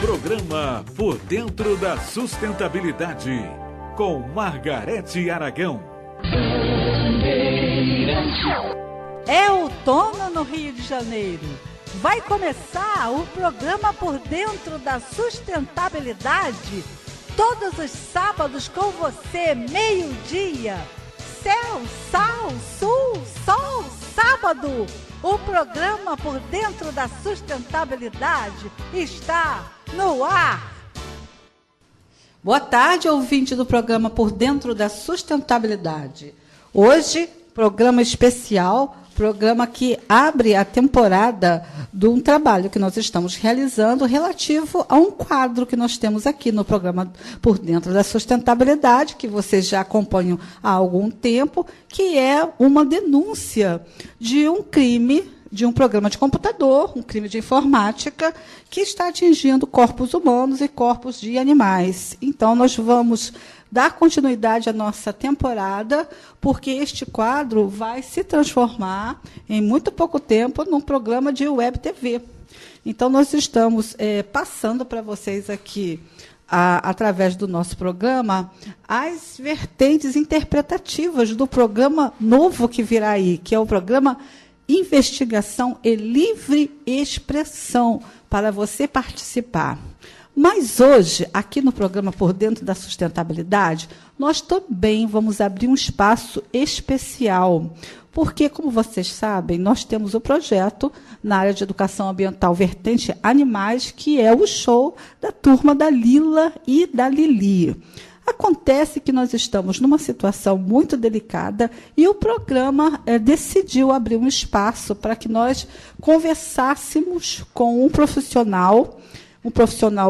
Programa Por Dentro da Sustentabilidade, com Margarete Aragão. É outono no Rio de Janeiro. Vai começar o programa Por Dentro da Sustentabilidade, todos os sábados com você, meio-dia. Céu, sal, sul, sol, sábado. O programa Por Dentro da Sustentabilidade está no ar. Boa tarde, ouvinte do programa Por Dentro da Sustentabilidade. Hoje, programa especial, programa que abre a temporada de um trabalho que nós estamos realizando relativo a um quadro que nós temos aqui no programa Por Dentro da Sustentabilidade, que vocês já acompanham há algum tempo, que é uma denúncia de um crime, de um programa de computador, um crime de informática, que está atingindo corpos humanos e corpos de animais. Então, nós vamos dar continuidade à nossa temporada, porque este quadro vai se transformar, em muito pouco tempo, num programa de web TV. Então, nós estamos passando para vocês aqui, através do nosso programa, as vertentes interpretativas do programa novo que virá aí, que é o programa Investigação e Livre Expressão, para você participar. Mas hoje, aqui no programa Por Dentro da Sustentabilidade, nós também vamos abrir um espaço especial, porque, como vocês sabem, nós temos o projeto na área de educação ambiental vertente animais, que é o show da turma da Lila e da Lili. Acontece que nós estamos numa situação muito delicada e o programa decidiu abrir um espaço para que nós conversássemos com um profissional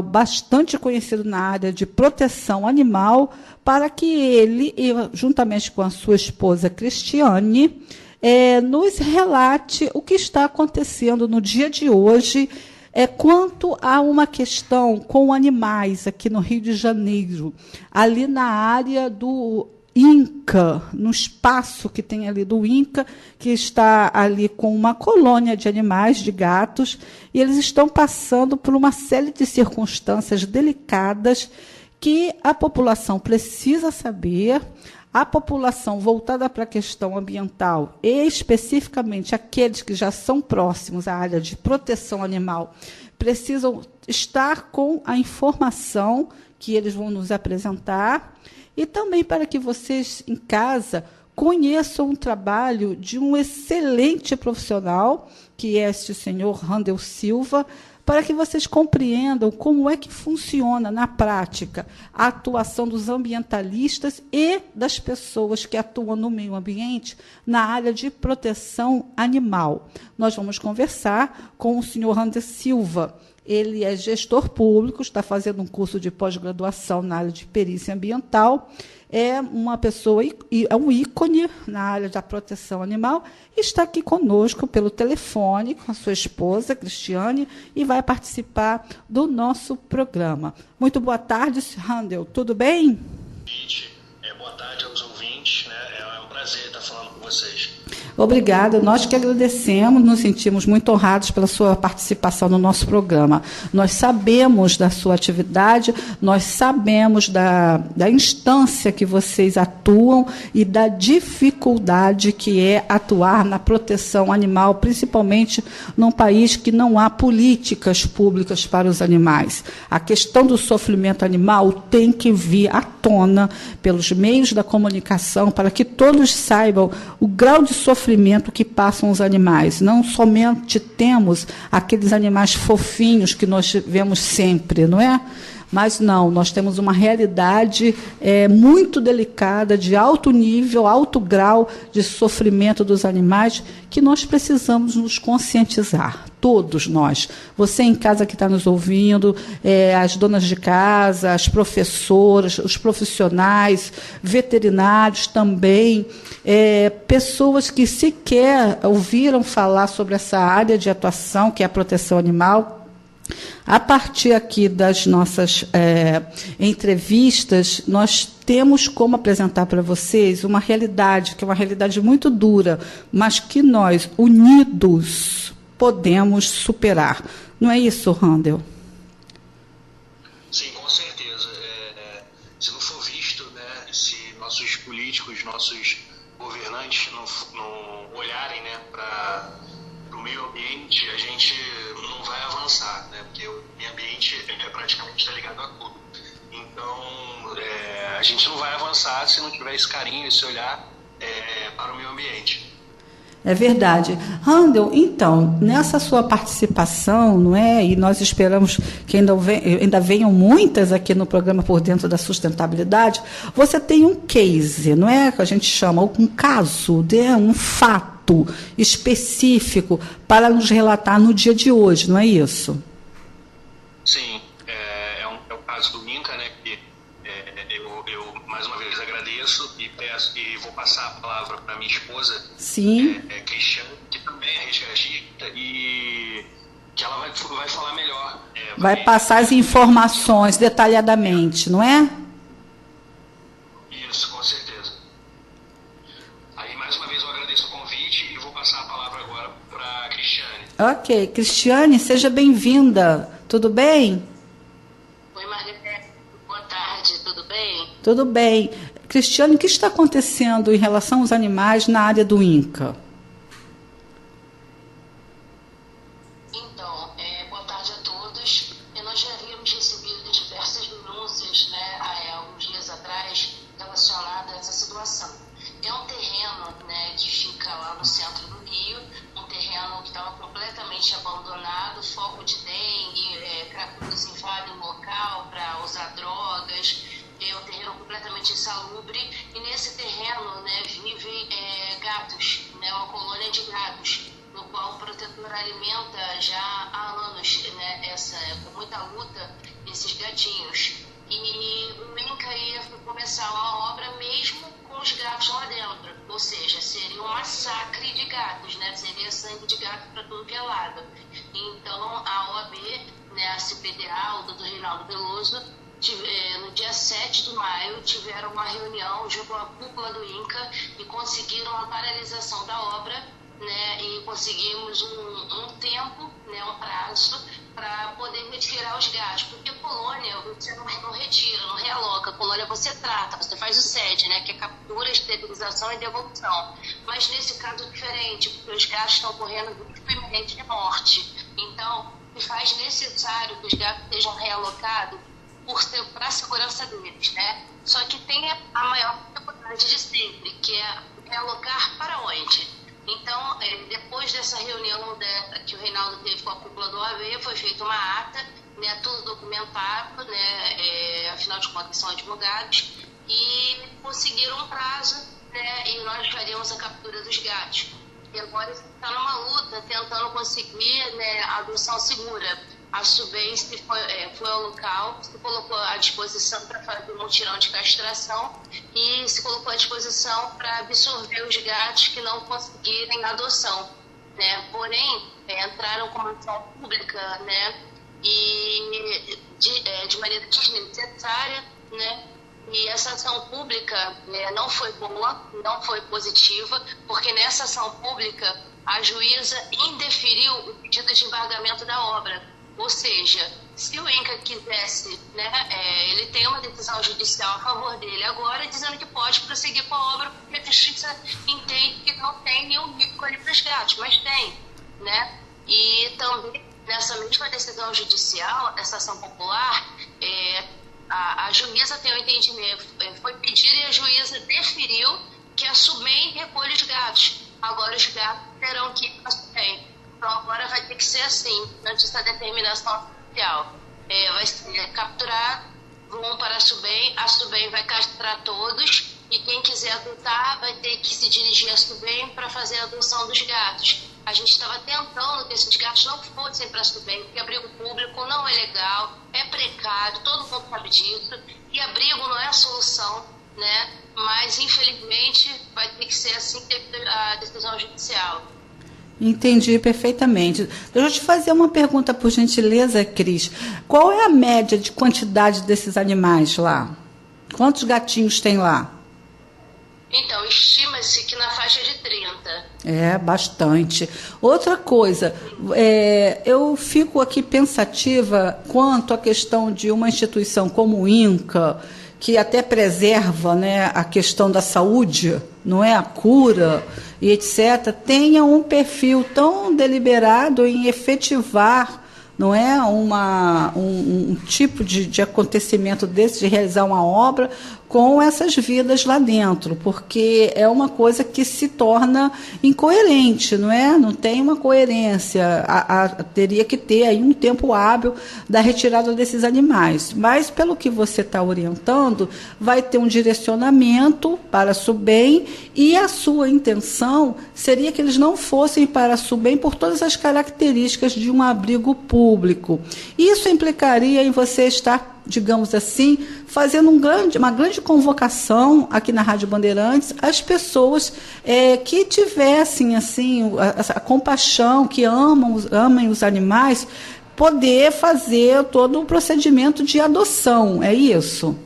bastante conhecido na área de proteção animal, para que ele, juntamente com a sua esposa Cristiane, nos relate o que está acontecendo no dia de hoje quanto a uma questão com animais aqui no Rio de Janeiro, ali na área do INCA, no espaço que tem ali do INCA, que está ali com uma colônia de animais, de gatos, e eles estão passando por uma série de circunstâncias delicadas que a população precisa saber. A população voltada para a questão ambiental, e especificamente aqueles que já são próximos à área de proteção animal, precisam estar com a informação que eles vão nos apresentar, e também para que vocês, em casa, conheçam o trabalho de um excelente profissional, que é este senhor Randel Silva, para que vocês compreendam como é que funciona, na prática, a atuação dos ambientalistas e das pessoas que atuam no meio ambiente na área de proteção animal. Nós vamos conversar com o senhor Randel Silva. Ele é gestor público, está fazendo um curso de pós-graduação na área de perícia ambiental, é uma pessoa, é um ícone na área da proteção animal, e está aqui conosco pelo telefone, com a sua esposa, Cristiane, e vai participar do nosso programa. Muito boa tarde, Randel, tudo bem? Boa tarde aos ouvintes, é um prazer estar falando com vocês. Obrigada, nós que agradecemos, nos sentimos muito honrados pela sua participação no nosso programa. Nós sabemos da sua atividade, nós sabemos da instância que vocês atuam e da dificuldade que é atuar na proteção animal, principalmente num país que não há políticas públicas para os animais. A questão do sofrimento animal tem que vir à tona pelos meios da comunicação, para que todos saibam o grau de sofrimento que passam os animais. Não somente temos aqueles animais fofinhos que nós vemos sempre, não é? Mas não, nós temos uma realidade muito delicada, de alto nível, alto grau de sofrimento dos animais, que nós precisamos nos conscientizar, todos nós. Você em casa que está nos ouvindo, as donas de casa, as professoras, os profissionais, veterinários também, pessoas que sequer ouviram falar sobre essa área de atuação, que é a proteção animal. A partir aqui das nossas entrevistas, nós temos como apresentar para vocês uma realidade, que é uma realidade muito dura, mas que nós, unidos, podemos superar. Não é isso, Randel? políticos, nossos governantes não olharem, né, para o meio ambiente, a gente não vai avançar, né, porque o meio ambiente praticamente está ligado a tudo. Então, a gente não vai avançar se não tiver esse carinho, esse olhar para o meio ambiente. É verdade. Randel, então, nessa sua participação, não é? E nós esperamos que ainda venham muitas aqui no programa Por Dentro da Sustentabilidade, você tem um case, não é? Que a gente chama, um caso, né? Um fato específico para nos relatar no dia de hoje, não é isso? Sim, é o caso do INCA, né? Que eu mais uma vez agradeço e peço, e vou passar a palavra para minha esposa, sim, Cristiane, que também é resgatista, e que ela vai falar melhor. Vai passar as informações detalhadamente, não é? Isso, com certeza. Aí, mais uma vez, eu agradeço o convite e vou passar a palavra agora para a Cristiane. Ok. Cristiane, seja bem-vinda. Tudo bem? Oi, Margarete. Boa tarde, tudo bem? Tudo bem. Cristiane, o que está acontecendo em relação aos animais na área do INCA? Então, boa tarde a todos. Nós já havíamos recebido diversas denúncias, né, há alguns dias atrás, relacionadas a essa situação. É um terreno, né, que fica lá no centro do Rio, um terreno que estava completamente abandonado, foco de dengue, cracudos invadem o local para usar drogas. É um terreno completamente insalubre, e nesse terreno, né, vivem gatos, né, uma colônia de gatos, no qual o protetor alimenta já há anos, né, com muita luta, esses gatinhos. E o INCA ia começar uma obra mesmo com os gatos lá dentro, ou seja, seria um massacre de gatos, né, seria sangue de gato para tudo que é lado. Então a OAB, né, a CPDA, o Dr. Reinaldo Veloso, no dia 7 de maio, tiveram uma reunião junto à cúpula do INCA e conseguiram a paralisação da obra, né, e conseguimos um tempo, né, um prazo para poder retirar os gatos, porque colônia você não retira, não realoca, colônia você trata, você faz o SED, né, que é captura, esterilização e devolução. Mas nesse caso é diferente, porque os gatos estão correndo risco iminente de morte. Então, se faz necessário que os gatos sejam realocados para a segurança deles, né? Só que tem a maior dificuldade de sempre, que é realocar para onde? Então, depois dessa reunião que o Reinaldo teve com a cúpula do OAB, foi feita uma ata, né, tudo documentado, né, afinal de contas são advogados, e conseguiram um prazo, né, e nós faríamos a captura dos gatos. E agora está numa luta, tentando conseguir, né, a adoção segura. A Subens foi ao local, se colocou à disposição para fazer um mutirão de castração e se colocou à disposição para absorver os gatos que não conseguirem adoção, né? Porém, entraram com uma ação pública, né? E de maneira desnecessária, né? E essa ação pública não foi boa, não foi positiva, porque nessa ação pública a juíza indeferiu o pedido de embargamento da obra. Ou seja, se o INCA quisesse, né, ele tem uma decisão judicial a favor dele agora, dizendo que pode prosseguir com a obra, porque a justiça entende que não tem nenhum risco ali para os gatos, mas tem, né? E também, nessa mesma decisão judicial, essa ação popular, a juíza tem o entendimento, foi pedir e a juíza deferiu que a SUBEM recolhe os gatos. Agora os gatos terão que ir para a SUBEM. Então agora vai ter que ser assim, durante essa determinação oficial. Vai ser capturado, vão para a SUBEM vai castrar todos, e quem quiser adotar vai ter que se dirigir à SUBEM para fazer a adoção dos gatos. A gente estava tentando que esses gatos não fossem para a SUBEM, porque abrigo público não é legal, é precário, todo mundo sabe disso, e abrigo não é a solução, né? Mas infelizmente vai ter que ser assim devido à decisão judicial. Entendi perfeitamente. Deixa eu te fazer uma pergunta, por gentileza, Cris. Qual é a média de quantidade desses animais lá? Quantos gatinhos tem lá? Então, estima-se que na faixa de 30. É, bastante. Outra coisa, eu fico aqui pensativa quanto à questão de uma instituição como o INCA, que até preserva, né, a questão da saúde, não é, a cura e etc., tenha um perfil tão deliberado em efetivar, não é, um tipo de acontecimento desse, de realizar uma obra com essas vidas lá dentro, porque é uma coisa que se torna incoerente, não é? Não tem uma coerência, teria que ter aí um tempo hábil da retirada desses animais, mas pelo que você está orientando, vai ter um direcionamento para a SUBEM, e a sua intenção seria que eles não fossem para a SUBEM por todas as características de um abrigo público. Isso implicaria em você estar, digamos assim, fazendo uma grande convocação aqui na Rádio Bandeirantes às pessoas que tivessem assim a compaixão, que amem os animais, poder fazer todo o procedimento de adoção, é isso?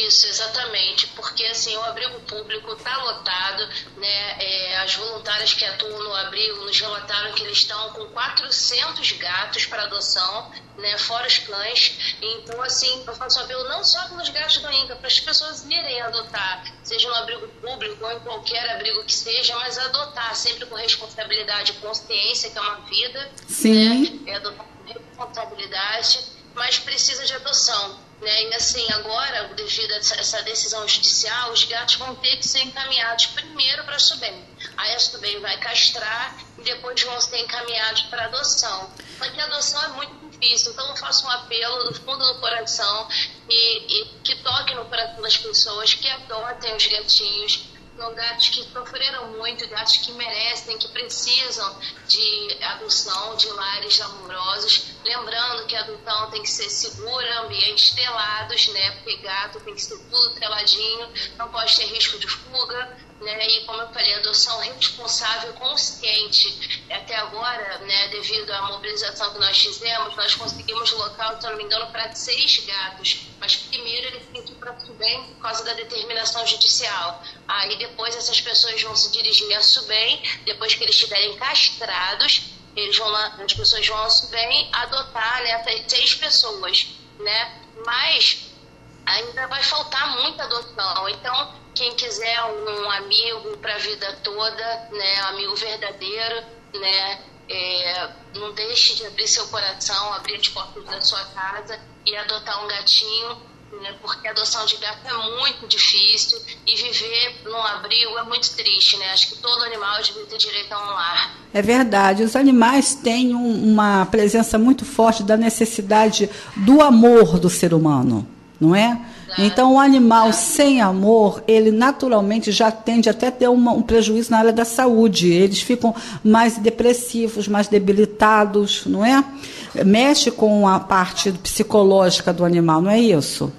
Isso, exatamente, porque assim, o abrigo público está lotado, né? As voluntárias que atuam no abrigo nos relataram que eles estão com 400 gatos para adoção, né? Fora os cães. Então, assim, eu faço apelo não só pelos gatos do INCA, para as pessoas irem adotar, seja no abrigo público ou em qualquer abrigo que seja, mas adotar sempre com responsabilidade e consciência, que é uma vida. Sim. Né? Adotar com responsabilidade, mas precisa de adoção. Né? E assim, agora, devido a essa decisão judicial, os gatos vão ter que ser encaminhados primeiro para a SUBEM. Aí a SUBEM vai castrar e depois vão ser encaminhados para adoção. Só que a adoção é muito difícil, então eu faço um apelo do fundo do coração e que toque no coração das pessoas, que adotem os gatinhos. São gatos que sofreram muito, gatos que merecem, que precisam de adoção, de lares amorosos. Lembrando que a adoção tem que ser segura, ambientes telados, né? Porque gato tem que ser tudo teladinho, não pode ter risco de fuga, né? E como eu falei, adoção responsável, consciente. Até agora, né, devido à mobilização que nós fizemos, nós conseguimos local, se eu não me engano, para 6 gatos. Mas primeiro eles têm que ir para a SUBEM por causa da determinação judicial. Aí depois essas pessoas vão se dirigir à SUBEM, depois que eles estiverem castrados, as pessoas vão à SUBEM adotar, né, essas 6 pessoas, né? Mas ainda vai faltar muita adoção. Então, quem quiser um amigo para a vida toda, né, amigo verdadeiro, né, não deixe de abrir seu coração, abrir as portas da sua casa e adotar um gatinho, né, porque a adoção de gato é muito difícil e viver num abrigo é muito triste, né? Acho que todo animal devia ter direito a um lar. É verdade, os animais têm uma presença muito forte da necessidade do amor do ser humano, não é? Então, o animal sem amor, ele naturalmente já tende até a ter um prejuízo na área da saúde. Eles ficam mais depressivos, mais debilitados, não é? Mexe com a parte psicológica do animal, não é isso?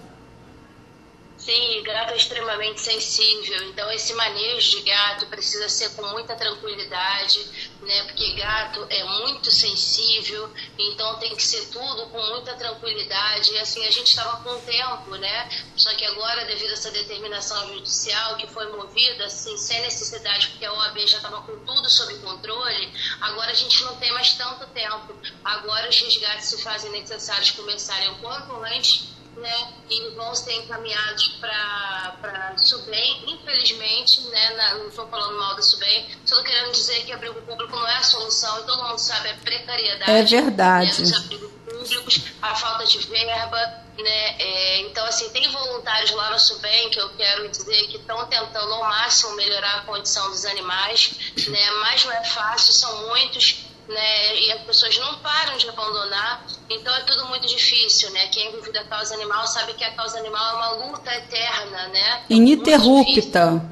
Sim, gato é extremamente sensível, então esse manejo de gato precisa ser com muita tranquilidade, né? Porque gato é muito sensível, então tem que ser tudo com muita tranquilidade. E assim, a gente estava com tempo, né? Só que agora, devido a essa determinação judicial que foi movida, assim, sem necessidade, porque a OAB já estava com tudo sob controle, agora a gente não tem mais tanto tempo. Agora os resgates se fazem necessários começarem o quanto antes, né, e vão ser encaminhados para SUBEM, infelizmente, né, não estou falando mal da SUBEM, estou querendo dizer que abrigo público não é a solução, e todo mundo sabe a precariedade, é verdade, né, dos abrigos públicos, a falta de verba, né, então assim, tem voluntários lá na SUBEM que eu quero dizer que estão tentando ao máximo melhorar a condição dos animais, né, mas não é fácil, são muitos, né, e as pessoas não param de abandonar, então é tudo muito difícil, né? Quem vive da causa animal sabe que a causa animal é uma luta eterna, né? Ininterrupta.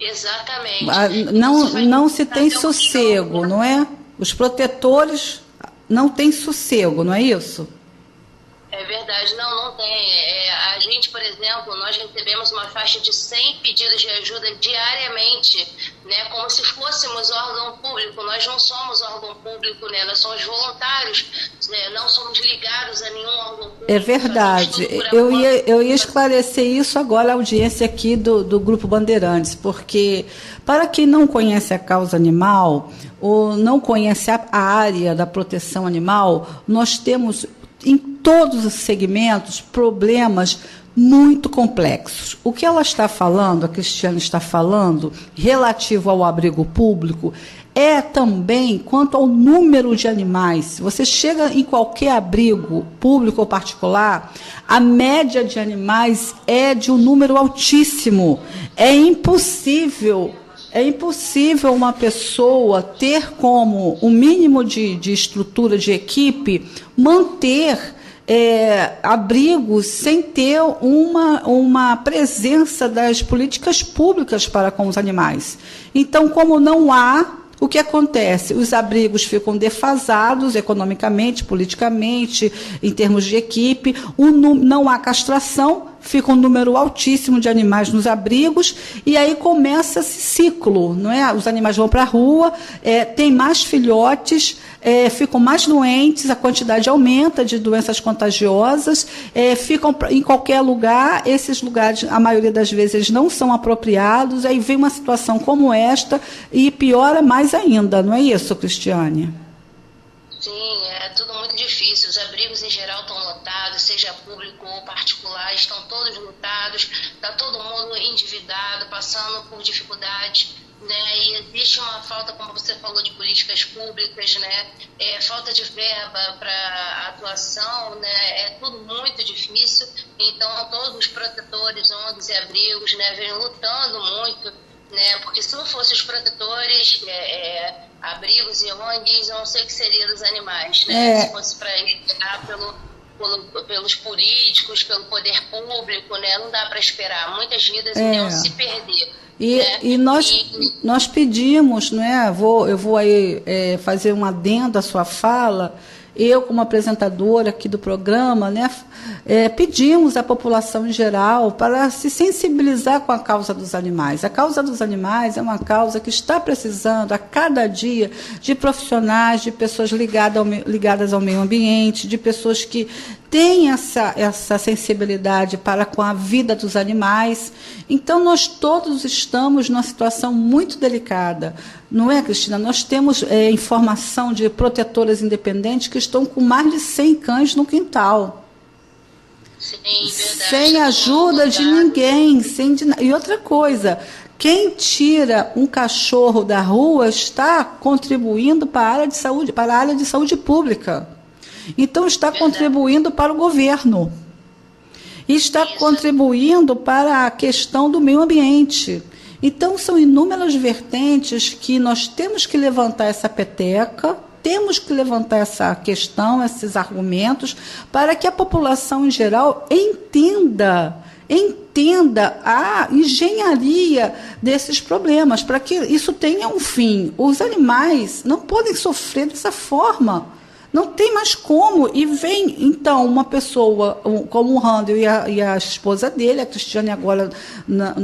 Exatamente. Não se tem sossego, não é? Os protetores não têm sossego, não é isso? É verdade, não tem. A gente, por exemplo, nós recebemos uma faixa de 100 pedidos de ajuda diariamente, né, como se fôssemos órgão público. Nós não somos órgão público, né, nós somos voluntários, né, não somos ligados a nenhum órgão público. É verdade. Eu ia esclarecer isso agora, a audiência aqui do Grupo Bandeirantes, porque para quem não conhece a causa animal, ou não conhece a área da proteção animal, nós temos em todos os segmentos, problemas muito complexos. O que ela está falando, a Cristiane está falando, relativo ao abrigo público, é também quanto ao número de animais. Você chega em qualquer abrigo, público ou particular, a média de animais é de um número altíssimo. É impossível uma pessoa ter como um mínimo de estrutura de equipe, manter abrigos sem ter uma presença das políticas públicas para com os animais. Então, como não há, o que acontece? Os abrigos ficam defasados economicamente, politicamente, em termos de equipe, não há castração, fica um número altíssimo de animais nos abrigos, e aí começa esse ciclo, não é? Os animais vão para a rua, tem mais filhotes, ficam mais doentes, a quantidade aumenta de doenças contagiosas, ficam em qualquer lugar, esses lugares, a maioria das vezes, eles não são apropriados, aí vem uma situação como esta e piora mais ainda, não é isso, Cristiane? Sim, é tudo muito difícil. Os abrigos, em geral, estão lotados, seja público ou particular, estão todos lotados, está todo mundo endividado, passando por dificuldades, né? E existe uma falta, como você falou, de políticas públicas, né? Falta de verba para atuação, né? É tudo muito difícil. Então, todos os protetores, ONGs e abrigos, né, vêm lutando muito, né? Porque se não fossem os protetores, abrigos e ONGs, eu não sei o que seria dos animais, né? Se fosse para esperar pelos políticos, pelo poder público, né? Não dá para esperar. Muitas vidas iriam se perder. E nós pedimos, né? Eu vou aí fazer um adendo à sua fala. Eu, como apresentadora aqui do programa, né, pedimos à população em geral para se sensibilizar com a causa dos animais. A causa dos animais é uma causa que está precisando, a cada dia, de profissionais, de pessoas ligadas ao meio ambiente, de pessoas que têm essa sensibilidade para com a vida dos animais. Então, nós todos estamos numa situação muito delicada. Não é, Cristina? Nós temos informação de protetoras independentes que estão com mais de 100 cães no quintal. Sim, verdade. Sem ajuda de ninguém. E outra coisa, quem tira um cachorro da rua está contribuindo para a área de saúde pública. Então, está contribuindo para o governo. E está contribuindo para a questão do meio ambiente. Então, são inúmeras vertentes que nós temos que levantar essa peteca, temos que levantar essa questão, esses argumentos, para que a população em geral entenda a engenharia desses problemas, para que isso tenha um fim. Os animais não podem sofrer dessa forma. Não tem mais como. E vem, então, uma pessoa como o Randall e a esposa dele, a Cristiane, agora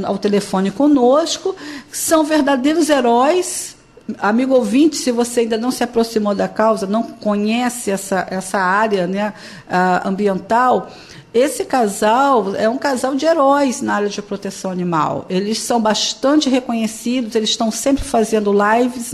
ao telefone conosco, são verdadeiros heróis. Amigo ouvinte, se você ainda não se aproximou da causa, não conhece essa área, né, ambiental, esse casal é um casal de heróis na área de proteção animal. Eles são bastante reconhecidos, eles estão sempre fazendo lives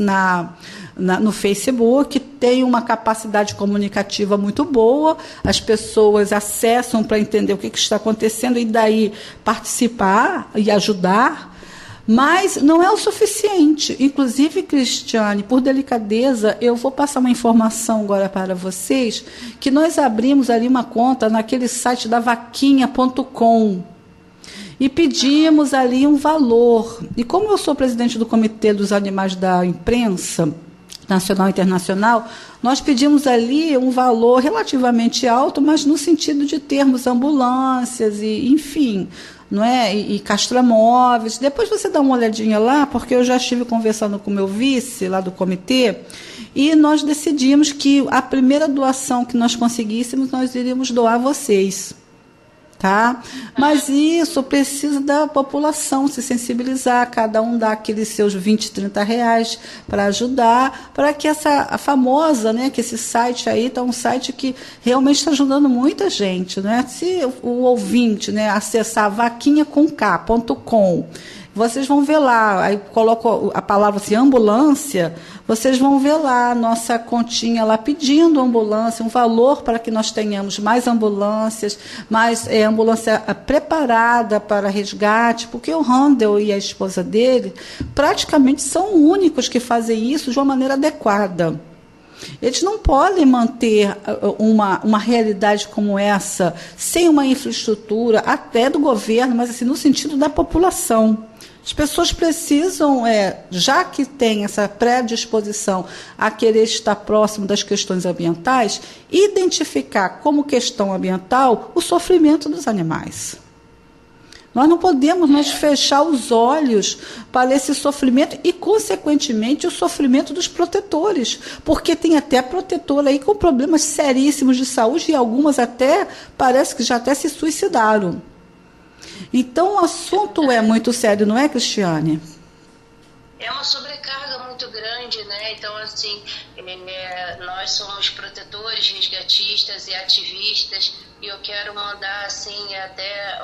no Facebook, tem uma capacidade comunicativa muito boa, as pessoas acessam para entender o que está acontecendo e daí participar e ajudar, mas não é o suficiente. Inclusive, Cristiane, por delicadeza, eu vou passar uma informação agora para vocês, que nós abrimos ali uma conta naquele site da vaquinha.com, e pedimos ali um valor. E como eu sou presidente do Comitê dos Animais da Imprensa Nacional e Internacional, nós pedimos ali um valor relativamente alto, mas no sentido de termos ambulâncias e, enfim, não é? E castramóveis. Depois você dá uma olhadinha lá, porque eu já estive conversando com o meu vice lá do comitê, e nós decidimos que a primeira doação que nós conseguíssemos, nós iríamos doar a vocês. Tá? Mas isso precisa da população se sensibilizar, cada um dá aqueles seus 20, 30 reais para ajudar, para que a famosa, né, que esse site aí está um site que realmente está ajudando muita gente, né? Se o ouvinte, né, acessar vaquinha.com, vocês vão ver lá, aí coloco a palavra assim, ambulância, vocês vão ver lá a nossa continha lá pedindo ambulância, um valor para que nós tenhamos mais ambulâncias, mais ambulância preparada para resgate, porque o Randall e a esposa dele praticamente são únicos que fazem isso de uma maneira adequada. Eles não podem manter uma realidade como essa sem uma infraestrutura, até do governo, mas assim, no sentido da população. As pessoas precisam, já que tem essa predisposição a querer estar próximo das questões ambientais, identificar como questão ambiental o sofrimento dos animais. Nós não podemos fechar os olhos para esse sofrimento e, consequentemente, o sofrimento dos protetores, porque tem até protetor aí com problemas seríssimos de saúde e algumas até, parece que já até se suicidaram. Então, o assunto é muito sério, não é, Cristiane? É uma sobrecarga muito grande, né? Então, assim, nós somos protetores, resgatistas e ativistas, e eu quero mandar, assim, até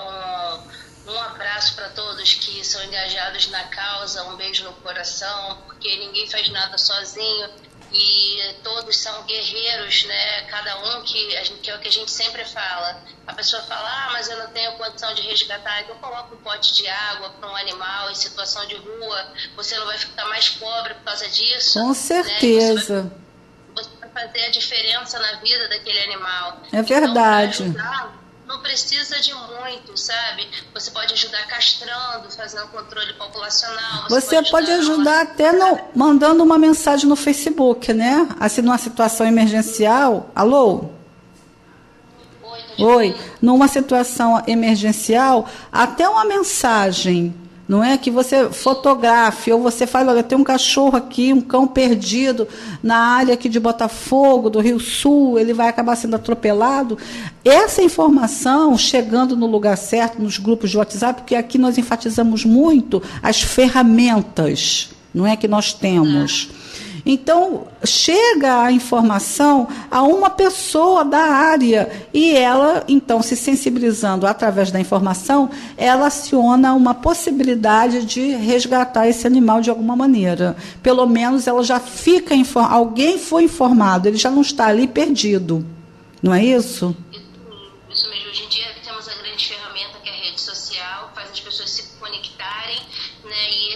um abraço para todos que são engajados na causa, um beijo no coração, porque ninguém faz nada sozinho e todos são guerreiros, né? Cada um que é o que a gente sempre fala. A pessoa fala, mas eu não tenho condição de resgatar, então coloca um pote de água para um animal em situação de rua, você não vai ficar mais pobre por causa disso. Com certeza. Né? Você vai fazer a diferença na vida daquele animal. É verdade. Então, não precisa de muito, sabe? Você pode ajudar castrando, fazendo controle populacional. Você pode ajudar até mandando uma mensagem no Facebook, né? Assim, numa situação emergencial. Alô? Oi. Numa situação emergencial, até uma mensagem, não é? Que você fotografe, ou você fala, olha, tem um cachorro aqui, um cão perdido na área aqui de Botafogo, do Rio Sul, ele vai acabar sendo atropelado. Essa informação, chegando no lugar certo, nos grupos de WhatsApp, porque aqui nós enfatizamos muito as ferramentas, não é, que nós temos. Então, chega a informação a uma pessoa da área e ela, então, se sensibilizando através da informação, ela aciona uma possibilidade de resgatar esse animal de alguma maneira. Pelo menos ela já fica informada, alguém foi informado, ele já não está ali perdido. Não é isso? Isso mesmo. Hoje em dia temos a grande ferramenta que é a rede social, faz as pessoas se conectarem, né? E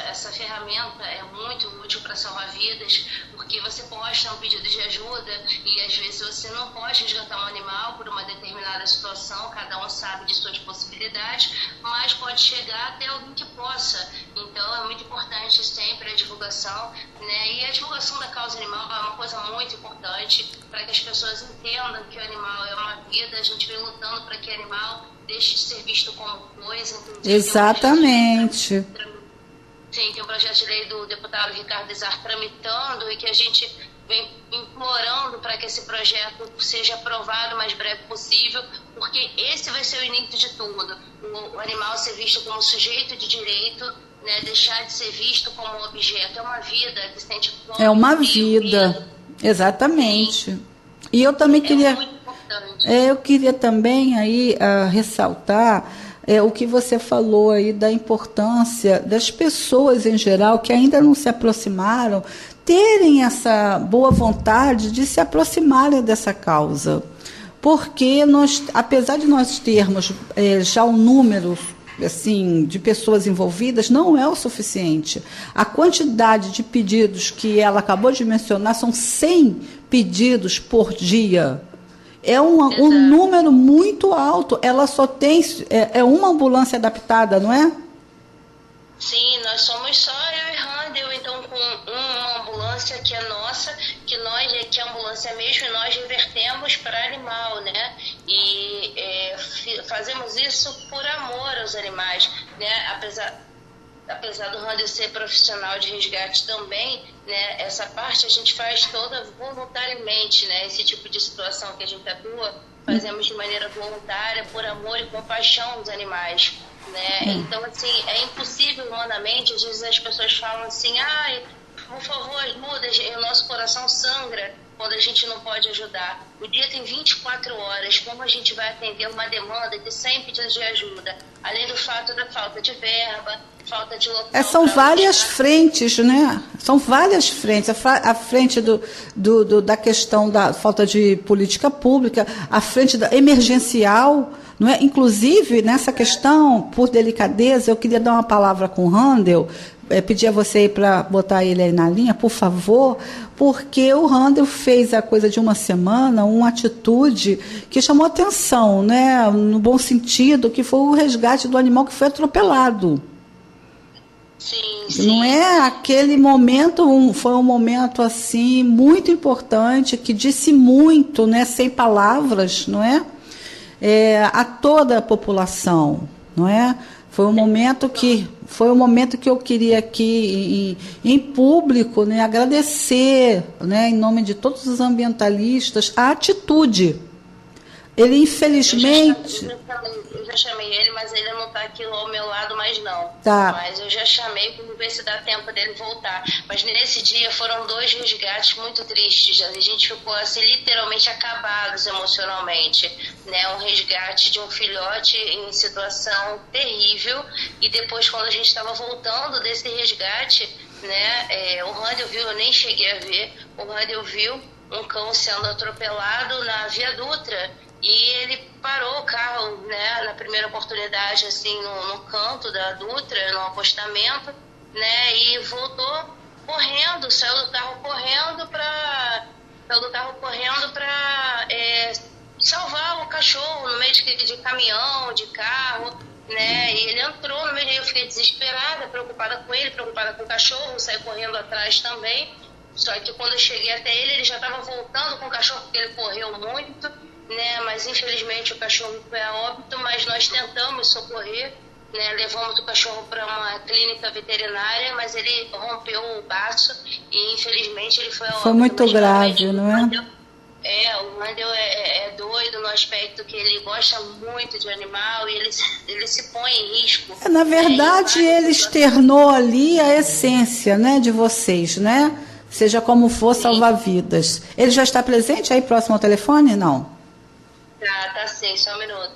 essa ferramenta é muito útil para salvar vidas, porque você posta um pedido de ajuda e às vezes você não pode resgatar um animal por uma determinada situação, cada um sabe de suas possibilidades, mas pode chegar até alguém que possa. Então é muito importante sempre a divulgação, né? E a divulgação da causa animal é uma coisa muito importante para que as pessoas entendam que o animal é uma vida, a gente vem lutando para que o animal deixe de ser visto como coisa. Exatamente. Sim, tem um projeto de lei do deputado Ricardo Izar tramitando e que a gente vem implorando para que esse projeto seja aprovado o mais breve possível, porque esse vai ser o início de tudo. O animal ser visto como sujeito de direito, né, deixar de ser visto como objeto. É uma vida que sente fome. É uma vida, exatamente. Sim. E eu também queria... muito importante. Eu queria também aí ressaltar o que você falou aí da importância das pessoas em geral que ainda não se aproximaram, terem essa boa vontade de se aproximarem dessa causa. Porque nós, apesar de nós termos já um número assim, de pessoas envolvidas, não é o suficiente. A quantidade de pedidos que ela acabou de mencionar são 100 pedidos por dia. É um número muito alto. Ela só tem uma ambulância adaptada, não é? Sim, nós somos só eu e Randall, então com uma ambulância que é nossa, que a ambulância é mesmo, e nós revertemos para animal, né? E fazemos isso por amor aos animais, né? Apesar do Randall ser profissional de resgate também, né, essa parte a gente faz toda voluntariamente, né? Esse tipo de situação que a gente atua, fazemos de maneira voluntária, por amor e compaixão aos animais, né? Então, assim, é impossível humanamente, às vezes as pessoas falam assim, ai, por favor, ajuda, o nosso coração sangra, quando a gente não pode ajudar. O dia tem 24 horas, como a gente vai atender uma demanda de 100 pedidos de ajuda, além do fato da falta de verba, falta de local. São várias frentes, né? São várias frentes. A frente da questão da falta de política pública, a frente da emergencial, não é? Inclusive, nessa questão, por delicadeza, eu queria dar uma palavra com o Randel, pedir a você aí para botar ele aí na linha, por favor, porque o Randel fez, a coisa de uma semana, uma atitude que chamou atenção, né? No bom sentido, que foi o resgate do animal que foi atropelado. Sim, sim. Não é aquele momento, foi um momento assim muito importante, que disse muito, né, sem palavras, não é? A toda a população, não é? Foi um momento que eu queria aqui em público, né, agradecer, né, em nome de todos os ambientalistas, a atitude. Ele, infelizmente... Eu já chamei ele, mas ele não está aqui ao meu lado mais não. Tá. Mas eu já chamei para ver se dá tempo dele voltar. Mas nesse dia foram 2 resgates muito tristes. A gente ficou assim, literalmente acabados emocionalmente. Né? Um resgate de um filhote em situação terrível. E depois, quando a gente estava voltando desse resgate, né, o Randel viu, eu nem cheguei a ver, o Randel viu um cão sendo atropelado na Via Dutra. E ele parou o carro, né, na primeira oportunidade, assim, no canto da Dutra, no apostamento, né, e voltou correndo, saiu do carro correndo para salvar o cachorro no meio de caminhão, de carro, né, e ele entrou no meio, eu fiquei desesperada, preocupada com ele, preocupada com o cachorro, saí correndo atrás também, só que quando eu cheguei até ele já estava voltando com o cachorro, porque ele correu muito, né, mas infelizmente o cachorro foi a óbito, mas nós tentamos socorrer, né, levamos o cachorro para uma clínica veterinária, mas ele rompeu o baço e infelizmente ele foi a óbito. Foi muito grave, não é? O Randel é doido no aspecto que ele gosta muito de animal e ele se põe em risco. Na verdade, ele externou ali a essência, né, de vocês, né? Seja como for, salvar vidas. Ele já está presente aí próximo ao telefone? Não? Tá sim, só um minuto.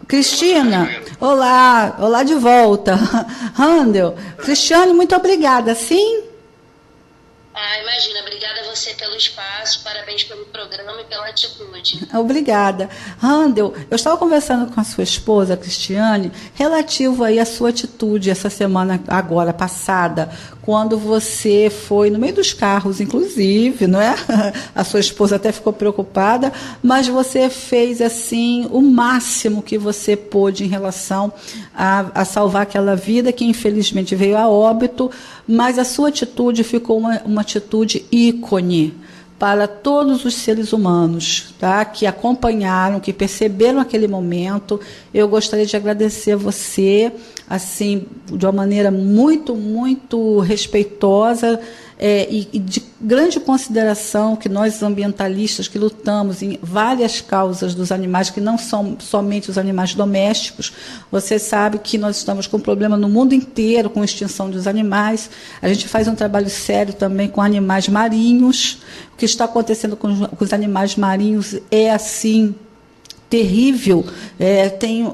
Cristina, olá de volta. Randel, Cristiane, muito obrigada, sim? Imagina, obrigada a você pelo espaço, parabéns pelo programa e pela atitude. Obrigada. Randel, eu estava conversando com a sua esposa, Cristiane, relativo aí à sua atitude essa semana agora passada, quando você foi no meio dos carros, inclusive, não é? A sua esposa até ficou preocupada, mas você fez assim o máximo que você pôde em relação a salvar aquela vida que infelizmente veio a óbito, mas a sua atitude ficou uma atitude ícone para todos os seres humanos, tá? Que acompanharam, que perceberam aquele momento. Eu gostaria de agradecer a você, assim, de uma maneira muito, muito respeitosa e de grande consideração, que nós ambientalistas que lutamos em várias causas dos animais, que não são somente os animais domésticos. Você sabe que nós estamos com problema no mundo inteiro com a extinção dos animais. A gente faz um trabalho sério também com animais marinhos. O que está acontecendo com os animais marinhos é assim terrível. Tem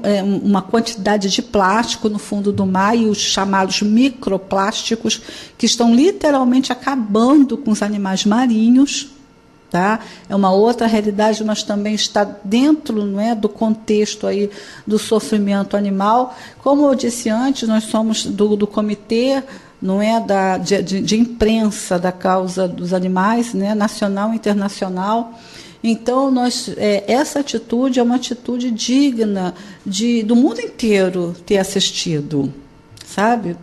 uma quantidade de plástico no fundo do mar e os chamados microplásticos que estão literalmente acabando com os animais marinhos. Tá? É uma outra realidade, mas também está dentro, não é, do contexto aí do sofrimento animal. Como eu disse antes, nós somos do comitê, não é, de imprensa da causa dos animais, né, nacional e internacional. Então, essa atitude é uma atitude digna do mundo inteiro ter assistido, sabe?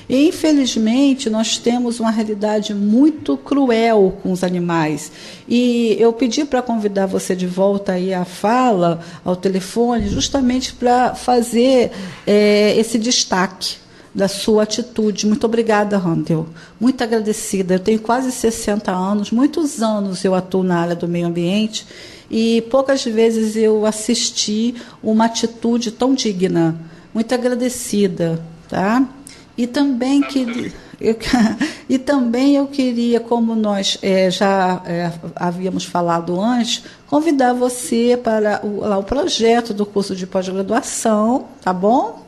E, infelizmente, nós temos uma realidade muito cruel com os animais. E eu pedi para convidar você de volta aí à fala, ao telefone, justamente para fazer esse destaque da sua atitude. Muito obrigada, Randel. Muito agradecida. Eu tenho quase 60 anos, muitos anos eu atuo na área do meio ambiente e poucas vezes eu assisti uma atitude tão digna. Muito agradecida, tá? E também E também eu queria, como nós já havíamos falado antes, convidar você para o projeto do curso de pós-graduação, tá bom?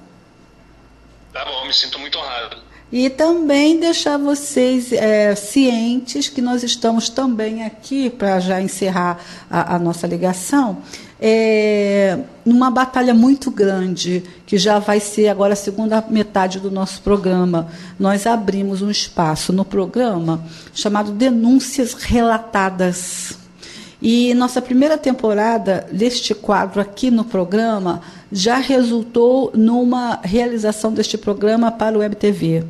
Tá bom, me sinto muito honrado. E também deixar vocês cientes que nós estamos também aqui, para já encerrar a nossa ligação, numa batalha muito grande, que já vai ser agora a segunda metade do nosso programa. Nós abrimos um espaço no programa chamado Denúncias Relatadas. E nossa primeira temporada deste quadro aqui no programa já resultou numa realização deste programa para o Web TV.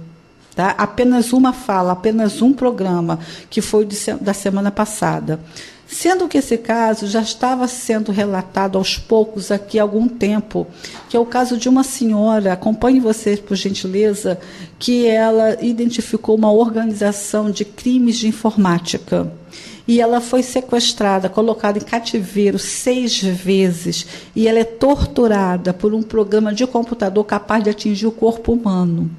Tá? Apenas uma fala, apenas um programa, que foi da semana passada. Sendo que esse caso já estava sendo relatado aos poucos aqui há algum tempo, que é o caso de uma senhora, acompanhe vocês por gentileza, que ela identificou uma organização de crimes de informática. E ela foi sequestrada, colocada em cativeiro 6 vezes, e ela é torturada por um programa de computador capaz de atingir o corpo humano.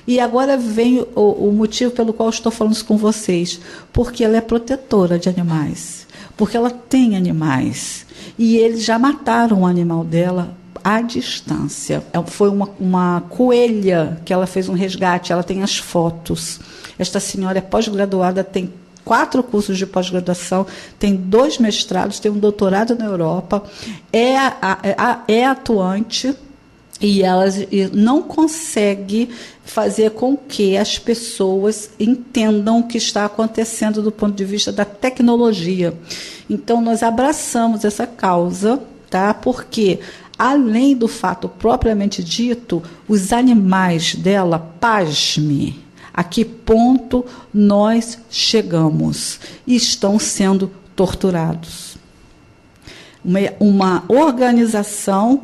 E agora vem o motivo pelo qual estou falando isso com vocês, porque ela é protetora de animais, porque ela tem animais, e eles já mataram o animal dela à distância. Foi uma coelha que ela fez um resgate, ela tem as fotos. Esta senhora é pós-graduada, tem 4 cursos de pós-graduação, tem 2 mestrados, tem um doutorado na Europa, é atuante, e ela não consegue fazer com que as pessoas entendam o que está acontecendo do ponto de vista da tecnologia. Então, nós abraçamos essa causa, tá? Porque, além do fato propriamente dito, os animais dela, pasme, a que ponto nós chegamos? E estão sendo torturados. Uma organização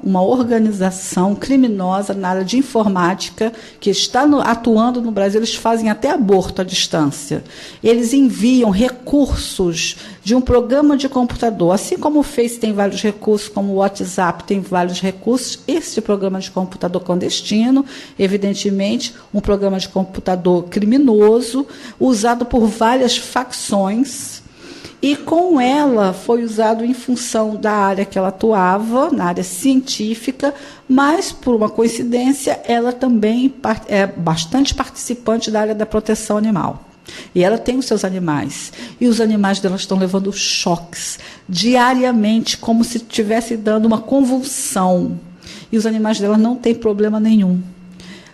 criminosa na área de informática que está atuando no Brasil, eles fazem até aborto à distância. Eles enviam recursos de um programa de computador, assim como o Face tem vários recursos, como o WhatsApp tem vários recursos, esse programa de computador clandestino, evidentemente, um programa de computador criminoso, usado por várias facções. E com ela foi usado em função da área que ela atuava, na área científica, mas, por uma coincidência, ela também é bastante participante da área da proteção animal. E ela tem os seus animais. E os animais dela estão levando choques diariamente, como se estivesse dando uma convulsão. E os animais dela não têm problema nenhum.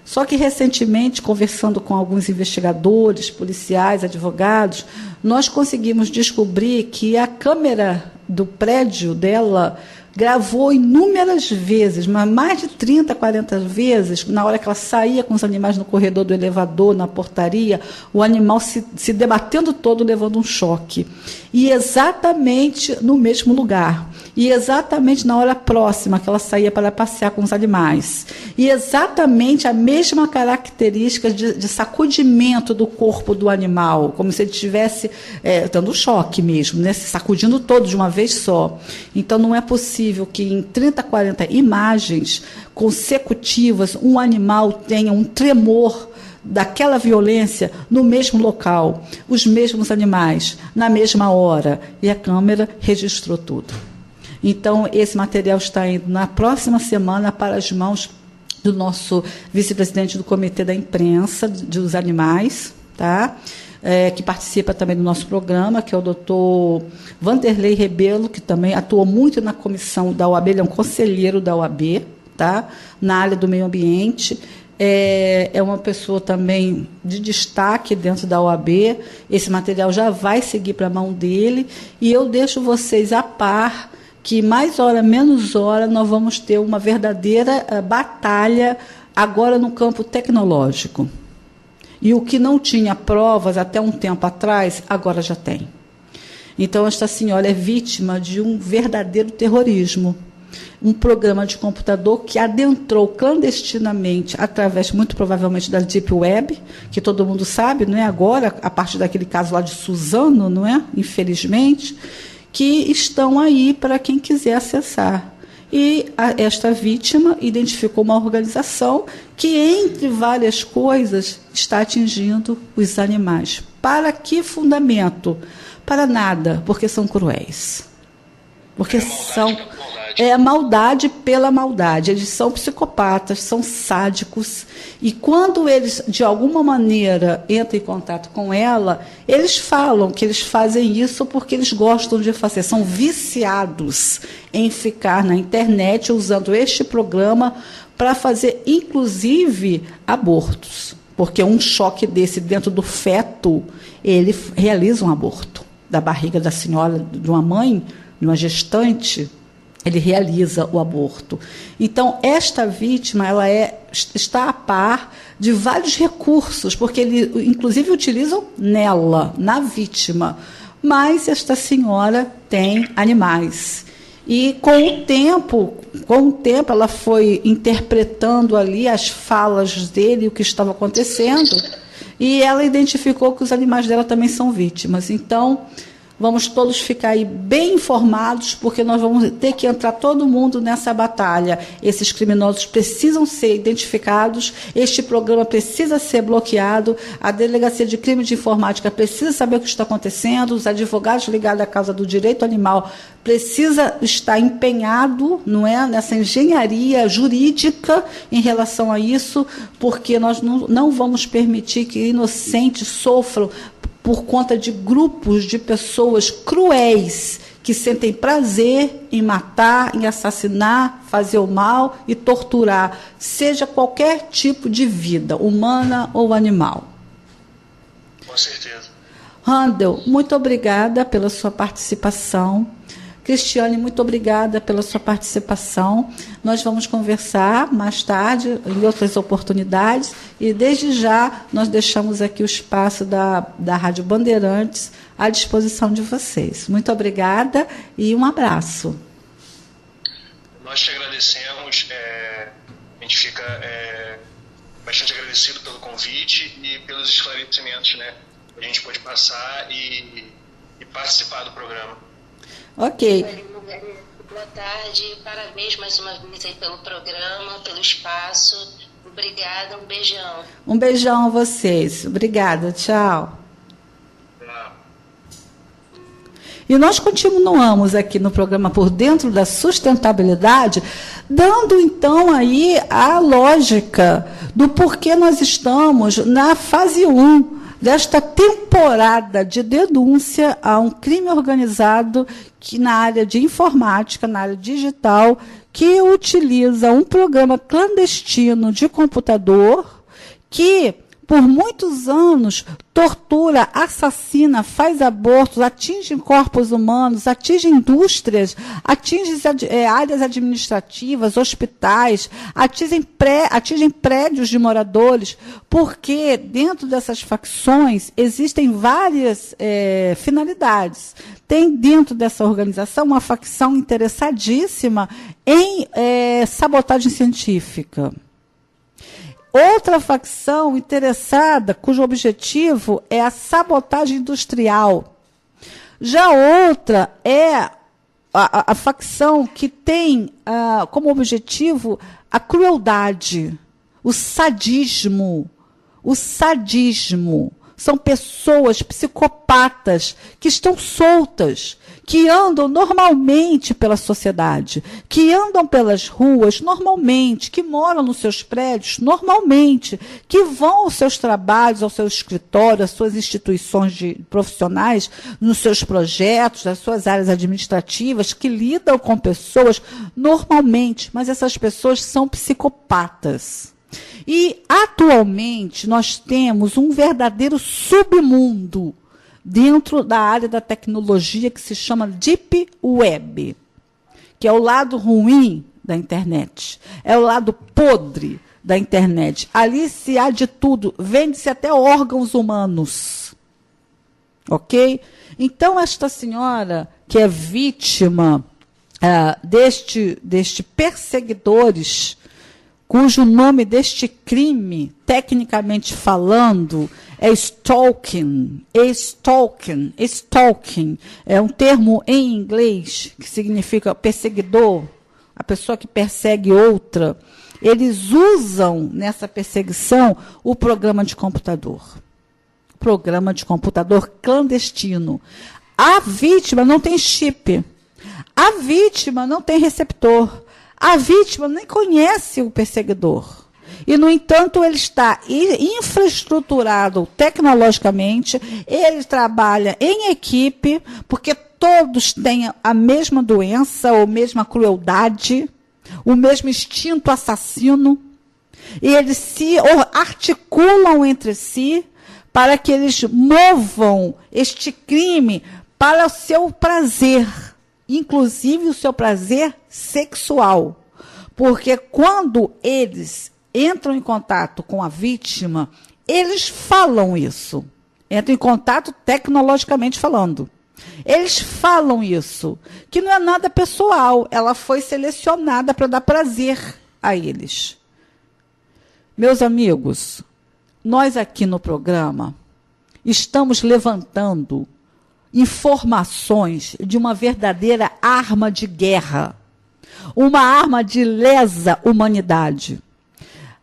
Só que, recentemente, conversando com alguns investigadores, policiais, advogados, nós conseguimos descobrir que a câmera do prédio dela gravou inúmeras vezes, mas mais de 30, 40 vezes, na hora que ela saía com os animais no corredor do elevador, na portaria, o animal se debatendo todo, levando um choque. E exatamente no mesmo lugar. E exatamente na hora próxima que ela saía para passear com os animais. E exatamente a mesma característica de sacudimento do corpo do animal, como se ele estivesse dando choque mesmo, né? Se sacudindo todo de uma vez só. Então, não é possível que em 30, 40 imagens consecutivas um animal tenha um tremor daquela violência no mesmo local, os mesmos animais, na mesma hora. E a câmera registrou tudo. Então, esse material está indo na próxima semana para as mãos do nosso vice-presidente do Comitê da Imprensa dos Animais, tá? Que participa também do nosso programa, que é o doutor Vanderlei Rebelo, que também atuou muito na comissão da OAB, ele é um conselheiro da OAB, tá? Na área do meio ambiente. É uma pessoa também de destaque dentro da OAB. Esse material já vai seguir para a mão dele, e eu deixo vocês a par que, mais hora, menos hora, nós vamos ter uma verdadeira batalha agora no campo tecnológico. E o que não tinha provas até um tempo atrás, agora já tem. Então, esta senhora é vítima de um verdadeiro terrorismo. Um programa de computador que adentrou clandestinamente, através, muito provavelmente, da Deep Web, que todo mundo sabe, não é? Agora, a partir daquele caso lá de Suzano, não é? Infelizmente, que estão aí para quem quiser acessar. E esta vítima identificou uma organização que, entre várias coisas, está atingindo os animais. Para que fundamento? Para nada, porque são cruéis. Porque é maldade pela maldade. Eles são psicopatas, são sádicos. E quando eles, de alguma maneira, entram em contato com ela, eles falam que eles fazem isso porque eles gostam de fazer. São viciados em ficar na internet usando este programa para fazer, inclusive, abortos. Porque um choque desse dentro do feto, ele realiza um aborto. Da barriga da senhora, de uma mãe, de uma gestante, ele realiza o aborto. Então, esta vítima está a par de vários recursos, porque eles, inclusive, utilizam nela, na vítima. Mas esta senhora tem animais. E, com o tempo, ela foi interpretando ali as falas dele, o que estava acontecendo, e ela identificou que os animais dela também são vítimas. Então, vamos todos ficar aí bem informados, porque nós vamos ter que entrar todo mundo nessa batalha. Esses criminosos precisam ser identificados, este programa precisa ser bloqueado, a Delegacia de Crime de Informática precisa saber o que está acontecendo, os advogados ligados à causa do direito animal precisa estar empenhado, não é, nessa engenharia jurídica em relação a isso, porque nós não vamos permitir que inocentes sofram por conta de grupos de pessoas cruéis que sentem prazer em matar, em assassinar, fazer o mal e torturar, seja qualquer tipo de vida, humana ou animal. Com certeza. Randel, muito obrigada pela sua participação. Cristiane, muito obrigada pela sua participação. Nós vamos conversar mais tarde, em outras oportunidades, e desde já nós deixamos aqui o espaço da Rádio Bandeirantes à disposição de vocês. Muito obrigada e um abraço. Nós te agradecemos, a gente fica bastante agradecido pelo convite e pelos esclarecimentos, né, que a gente pôde passar e participar do programa. Ok. Boa tarde, parabéns mais uma vez aí pelo programa, pelo espaço. Obrigada, um beijão. Um beijão a vocês. Obrigada, tchau. E nós continuamos aqui no programa Por Dentro da Sustentabilidade, dando então aí a lógica do porquê nós estamos na fase 1 desta temporada de denúncia a um crime organizado que na área de informática, na área digital, que utiliza um programa clandestino de computador que, por muitos anos, tortura, assassina, faz abortos, atinge corpos humanos, atinge indústrias, atinge áreas administrativas, hospitais, atingem prédios de moradores, porque dentro dessas facções existem várias finalidades. Tem dentro dessa organização uma facção interessadíssima em sabotagem científica. Outra facção interessada, cujo objetivo é a sabotagem industrial. Já outra é a facção que tem como objetivo a crueldade, o sadismo. O sadismo. São pessoas psicopatas que estão soltas, que andam normalmente pela sociedade, que andam pelas ruas normalmente, que moram nos seus prédios normalmente, que vão aos seus trabalhos, ao seu escritório, às suas instituições profissionais, nos seus projetos, nas suas áreas administrativas, que lidam com pessoas normalmente, mas essas pessoas são psicopatas. E, atualmente, nós temos um verdadeiro submundo dentro da área da tecnologia que se chama Deep Web, que é o lado ruim da internet, é o lado podre da internet. Ali se há de tudo, vende-se até órgãos humanos. Ok? Então, esta senhora, que é vítima deste perseguidores, cujo nome deste crime, tecnicamente falando, é stalking. Stalking é um termo em inglês que significa perseguidor, a pessoa que persegue outra, eles usam nessa perseguição o programa de computador. Programa de computador clandestino. A vítima não tem chip. A vítima não tem receptor. A vítima nem conhece o perseguidor. E, no entanto, ele está infraestruturado tecnologicamente, ele trabalha em equipe, porque todos têm a mesma doença, ou mesma crueldade, o mesmo instinto assassino, e eles se articulam entre si para que eles movam este crime para o seu prazer, inclusive o seu prazer sexual. Porque quando eles entram em contato com a vítima, eles falam isso. Entram em contato tecnologicamente falando. Eles falam isso, que não é nada pessoal. Ela foi selecionada para dar prazer a eles. Meus amigos, nós aqui no programa estamos levantando informações de uma verdadeira arma de guerra. Uma arma de lesa humanidade.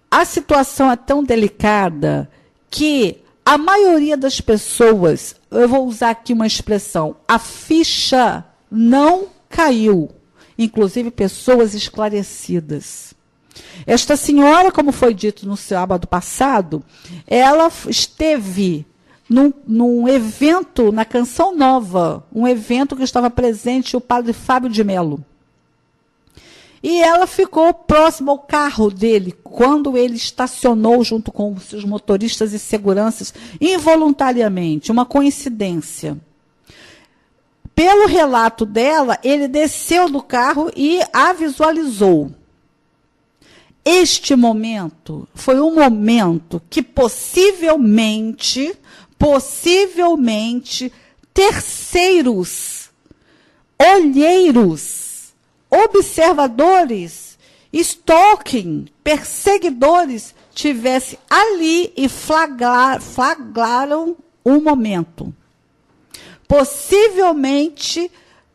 A situação é tão delicada que a maioria das pessoas, eu vou usar aqui uma expressão, a ficha não caiu. Inclusive pessoas esclarecidas. Esta senhora, como foi dito no sábado passado, ela esteve num evento na Canção Nova, um evento que estava presente o padre Fábio de Mello. E ela ficou próxima ao carro dele, quando ele estacionou junto com os seus motoristas e seguranças, involuntariamente, uma coincidência. Pelo relato dela, ele desceu do carro e a visualizou. Este momento foi um momento que possivelmente, terceiros, olheiros, observadores, stalking, perseguidores, tivessem ali e flagraram um momento. Possivelmente,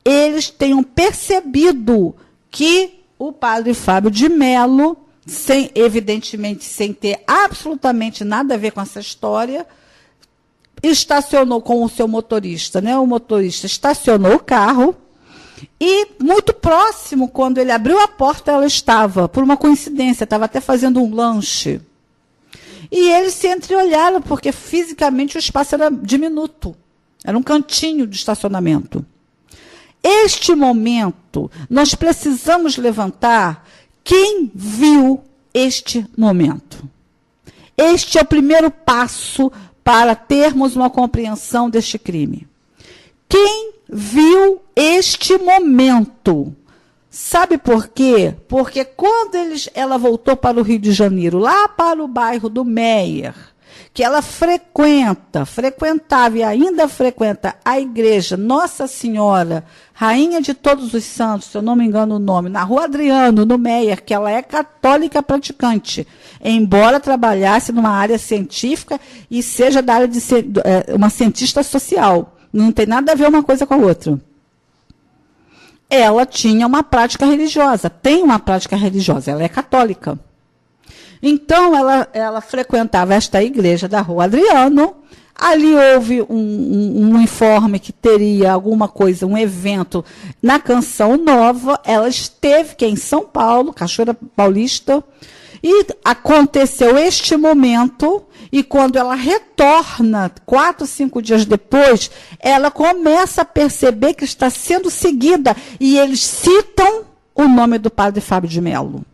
eles tenham percebido que o padre Fábio de Mello, evidentemente sem ter absolutamente nada a ver com essa história, estacionou com o seu motorista, né? O motorista estacionou o carro e muito próximo, quando ele abriu a porta, ela estava, por uma coincidência, estava até fazendo um lanche. E eles se entreolharam, porque fisicamente o espaço era diminuto. Era um cantinho de estacionamento. Este momento, nós precisamos levantar quem viu este momento. Este é o primeiro passo para termos uma compreensão deste crime. Quem viu este momento? Sabe por quê? Porque quando ela voltou para o Rio de Janeiro, lá para o bairro do Meier, que ela frequentava e ainda frequenta a igreja Nossa Senhora, Rainha de Todos os Santos, se eu não me engano o nome, na Rua Adriano, no Meier, que ela é católica praticante, embora trabalhasse numa área científica e seja da área de uma cientista social. Não tem nada a ver uma coisa com a outra. Ela tinha uma prática religiosa, tem uma prática religiosa, ela é católica. Então, ela frequentava esta igreja da Rua Adriano. Ali houve um informe que teria alguma coisa, um evento na Canção Nova. Ela esteve aqui em São Paulo, Cachoeira Paulista, e aconteceu este momento, e quando ela retorna, 4, 5 dias depois, ela começa a perceber que está sendo seguida, e eles citam o nome do padre Fábio de Mello.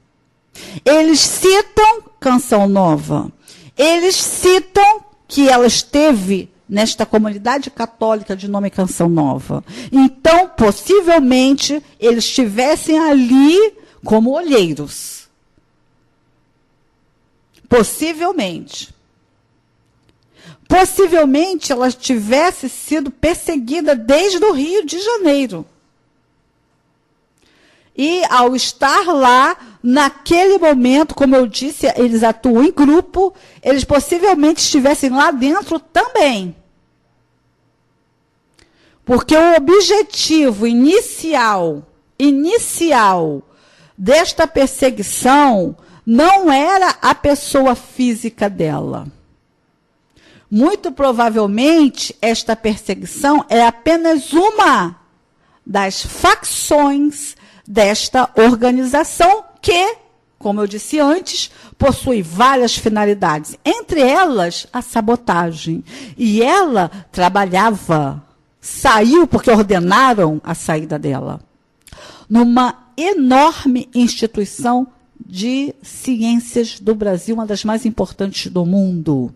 Eles citam Canção Nova. Eles citam que ela esteve nesta comunidade católica de nome Canção Nova. Então, possivelmente, eles estivessem ali como olheiros. Possivelmente. Possivelmente, ela tivesse sido perseguida desde o Rio de Janeiro. E, ao estar lá, naquele momento, como eu disse, eles atuam em grupo, eles possivelmente estivessem lá dentro também. Porque o objetivo inicial desta perseguição não era a pessoa física dela. Muito provavelmente, esta perseguição é apenas uma das facções desta organização que, como eu disse antes, possui várias finalidades, entre elas a sabotagem. E ela trabalhava, saiu porque ordenaram a saída dela, numa enorme instituição de ciências do Brasil, uma das mais importantes do mundo.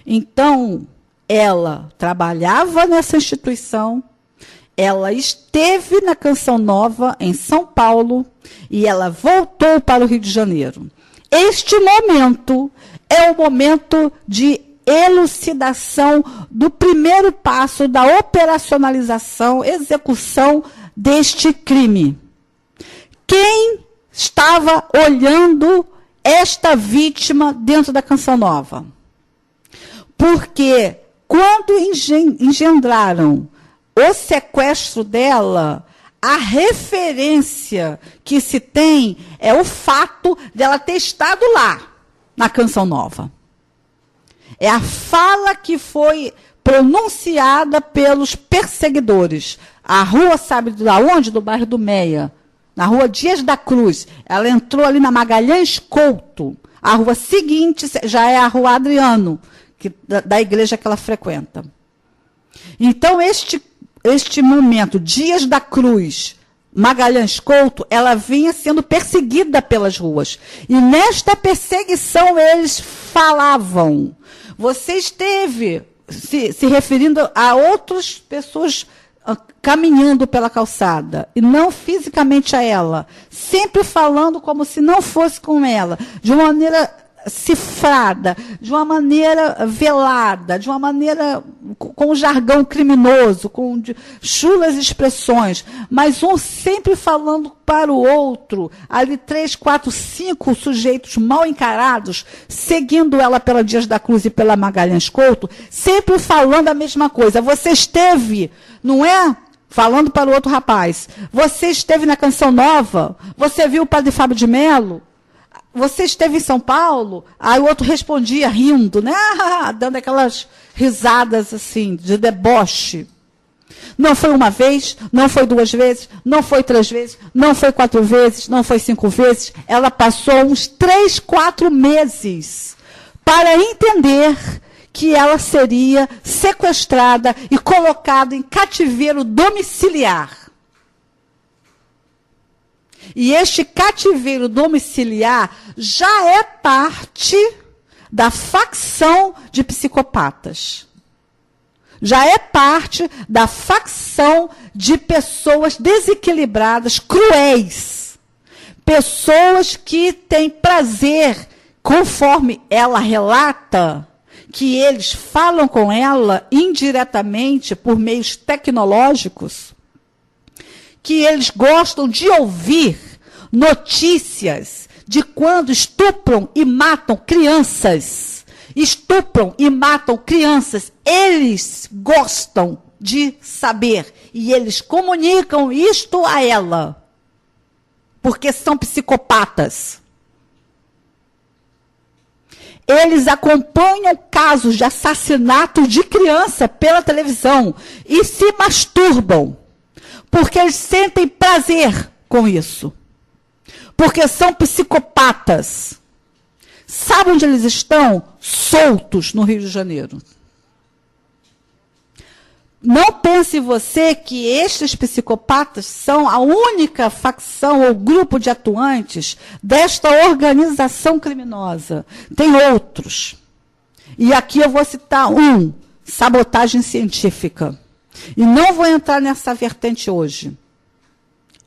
Então, ela trabalhava nessa instituição, ela esteve na Canção Nova, em São Paulo, e ela voltou para o Rio de Janeiro. Este momento é o momento de elucidação do primeiro passo da operacionalização, execução deste crime. Quem estava olhando esta vítima dentro da Canção Nova? Porque quando engendraram o sequestro dela, a referência que se tem é o fato dela ter estado lá, na Canção Nova. É a fala que foi pronunciada pelos perseguidores. A rua, sabe de onde? Do bairro do Meia. Na rua Dias da Cruz. Ela entrou ali na Magalhães Couto. A rua seguinte já é a rua Adriano, da igreja que ela frequenta. Então, este momento, Dias da Cruz, Magalhães Couto, ela vinha sendo perseguida pelas ruas. E nesta perseguição eles falavam. Você esteve se referindo a outras pessoas caminhando pela calçada, e não fisicamente a ela, sempre falando como se não fosse com ela, de uma maneira cifrada, de uma maneira velada, de uma maneira com jargão criminoso, com chulas expressões, mas um sempre falando para o outro, ali 3, 4, 5 sujeitos mal encarados, seguindo ela pela Dias da Cruz e pela Magalhães Couto, sempre falando a mesma coisa. Você esteve, não é? Falando para o outro rapaz, você esteve na Canção Nova? Você viu o Padre Fábio de Mello? Você esteve em São Paulo? Aí o outro respondia rindo, né? Dando aquelas risadas assim, de deboche. Não foi uma vez, não foi 2 vezes, não foi 3 vezes, não foi 4 vezes, não foi 5 vezes. Ela passou uns 3, 4 meses para entender que ela seria sequestrada e colocada em cativeiro domiciliar. E este cativeiro domiciliar já é parte da facção de psicopatas. Já é parte da facção de pessoas desequilibradas, cruéis. Pessoas que têm prazer, conforme ela relata, que eles falam com ela indiretamente por meios tecnológicos, que eles gostam de ouvir notícias de quando estupram e matam crianças. Estupram e matam crianças. Eles gostam de saber. E eles comunicam isto a ela. Porque são psicopatas. Eles acompanham casos de assassinato de criança pela televisão e se masturbam. Porque eles sentem prazer com isso. Porque são psicopatas. Sabe onde eles estão? Soltos no Rio de Janeiro. Não pense você que estes psicopatas são a única facção ou grupo de atuantes desta organização criminosa. Tem outros. E aqui eu vou citar um: sabotagem científica. E não vou entrar nessa vertente hoje.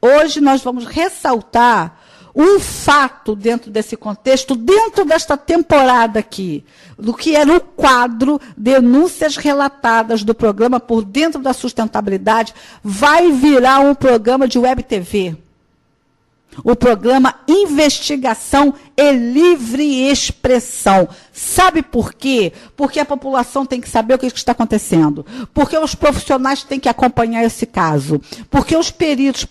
Hoje nós vamos ressaltar um fato dentro desse contexto, dentro desta temporada aqui, do que era o quadro Denúncias Relatadas do programa Por Dentro da Sustentabilidade, vai virar um programa de web TV. o programa Investigação e Livre Expressão. Sabe por quê? Porque a população tem que saber o que está acontecendo. Porque os profissionais têm que acompanhar esse caso. Porque os peritos,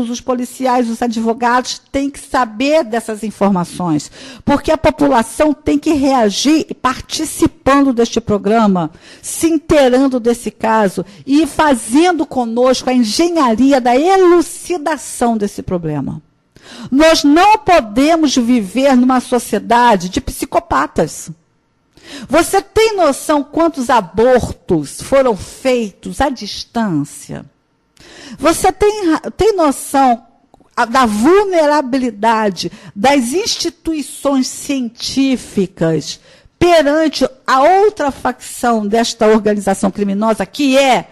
os policiais, os advogados têm que saber dessas informações. Porque a população tem que reagir participando deste programa, se inteirando desse caso e fazendo conosco a engenharia da elucidação desse problema. Nós não podemos viver numa sociedade de psicopatas. Você tem noção quantos abortos foram feitos à distância? Você tem noção da vulnerabilidade das instituições científicas perante a outra facção desta organização criminosa, que é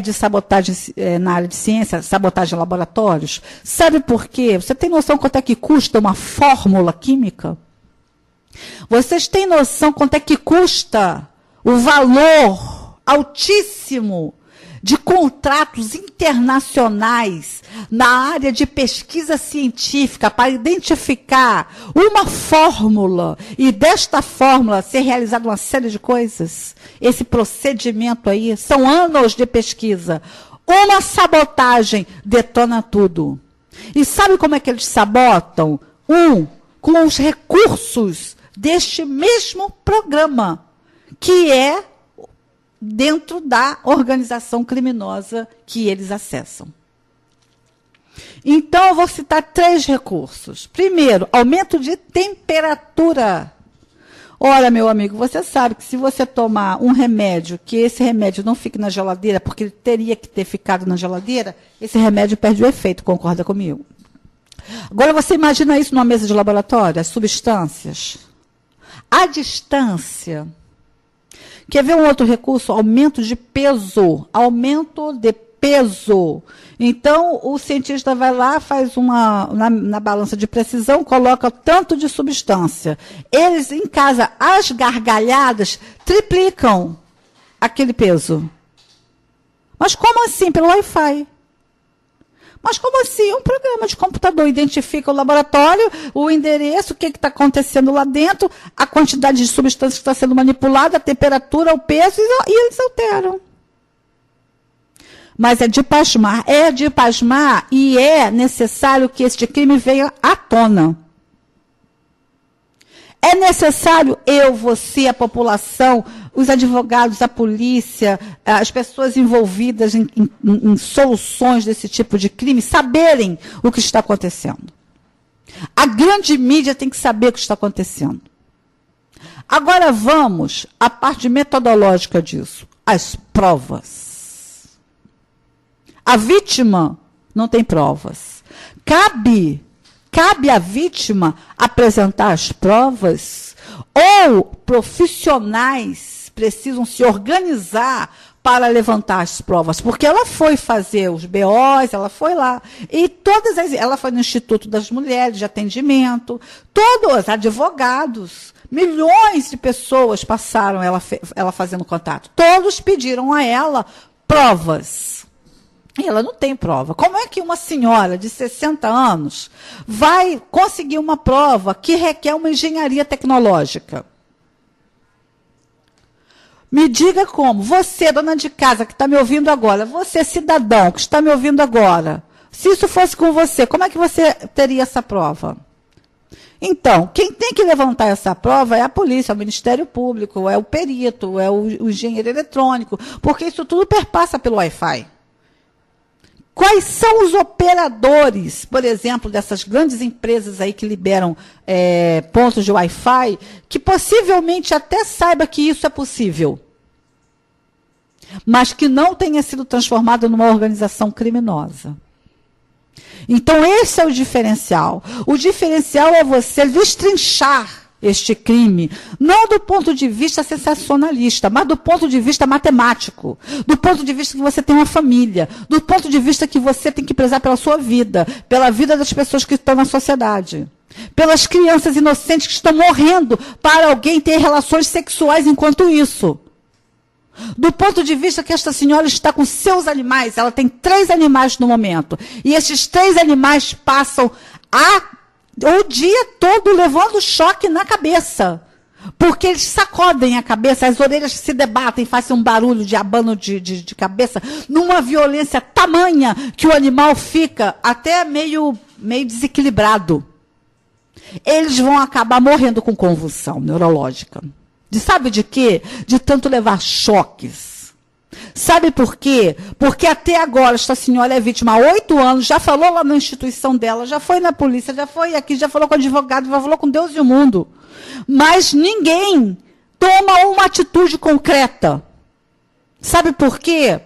de sabotagem na área de ciência, sabotagem em laboratórios? Sabe por quê? Você tem noção quanto é que custa uma fórmula química? Vocês têm noção quanto é que custa o valor altíssimo de contratos internacionais na área de pesquisa científica para identificar uma fórmula e desta fórmula ser realizada uma série de coisas? Esse procedimento aí são anos de pesquisa. Uma sabotagem detona tudo. E sabe como é que eles sabotam? Com os recursos deste mesmo programa, que é dentro da organização criminosa que eles acessam. Então, eu vou citar 3 recursos. Primeiro, aumento de temperatura. Ora, meu amigo, você sabe que se você tomar um remédio, que esse remédio não fique na geladeira, porque ele teria que ter ficado na geladeira, esse remédio perde o efeito, concorda comigo? Agora, você imagina isso numa mesa de laboratório, as substâncias. À distância. Quer ver um outro recurso? Aumento de peso. Aumento de peso. Então, o cientista vai lá, faz na balança de precisão, coloca tanto de substância. Eles, em casa, as gargalhadas, triplicam aquele peso. Mas como assim? Pelo Wi-Fi. Mas como assim? Um programa de computador identifica o laboratório, o endereço, o que está acontecendo lá dentro, a quantidade de substância que está sendo manipulada, a temperatura, o peso, e eles alteram. Mas é de pasmar e é necessário que este crime venha à tona. É necessário você, a população, os advogados, a polícia, as pessoas envolvidas em soluções desse tipo de crime, saberem o que está acontecendo. A grande mídia tem que saber o que está acontecendo. Agora vamos à parte metodológica disso, as provas. A vítima não tem provas. Cabe à vítima apresentar as provas, ou profissionais precisam se organizar para levantar as provas, porque ela foi fazer os BOs, ela foi lá, e ela foi no Instituto das Mulheres de Atendimento, todos advogados, milhões de pessoas passaram ela fazendo contato, todos pediram a ela provas. E ela não tem prova. Como é que uma senhora de 60 anos vai conseguir uma prova que requer uma engenharia tecnológica? Me diga como. Você, dona de casa, que está me ouvindo agora, você, cidadão, que está me ouvindo agora, se isso fosse com você, como é que você teria essa prova? Então, quem tem que levantar essa prova é a polícia, é o Ministério Público, é o perito, é o engenheiro eletrônico, porque isso tudo perpassa pelo Wi-Fi. Quais são os operadores, por exemplo, dessas grandes empresas aí que liberam pontos de Wi-Fi, que possivelmente até saiba que isso é possível, mas que não tenha sido transformado numa organização criminosa? Então, esse é o diferencial. O diferencial é você destrinchar este crime, não do ponto de vista sensacionalista, mas do ponto de vista matemático, do ponto de vista que você tem uma família, do ponto de vista que você tem que prezar pela sua vida, pela vida das pessoas que estão na sociedade, pelas crianças inocentes que estão morrendo para alguém ter relações sexuais enquanto isso. Do ponto de vista que esta senhora está com seus animais, ela tem 3 animais no momento, e esses 3 animais passam o dia todo levando choque na cabeça, porque eles sacodem a cabeça, as orelhas se debatem, fazem um barulho de abano de cabeça, numa violência tamanha que o animal fica até meio desequilibrado. Eles vão acabar morrendo com convulsão neurológica. Sabe de quê? De tanto levar choques. Sabe por quê? Porque até agora esta senhora é vítima há 8 anos, já falou lá na instituição dela, já foi na polícia, já foi aqui, já falou com o advogado, já falou com Deus e o mundo. Mas ninguém toma uma atitude concreta. Sabe por quê?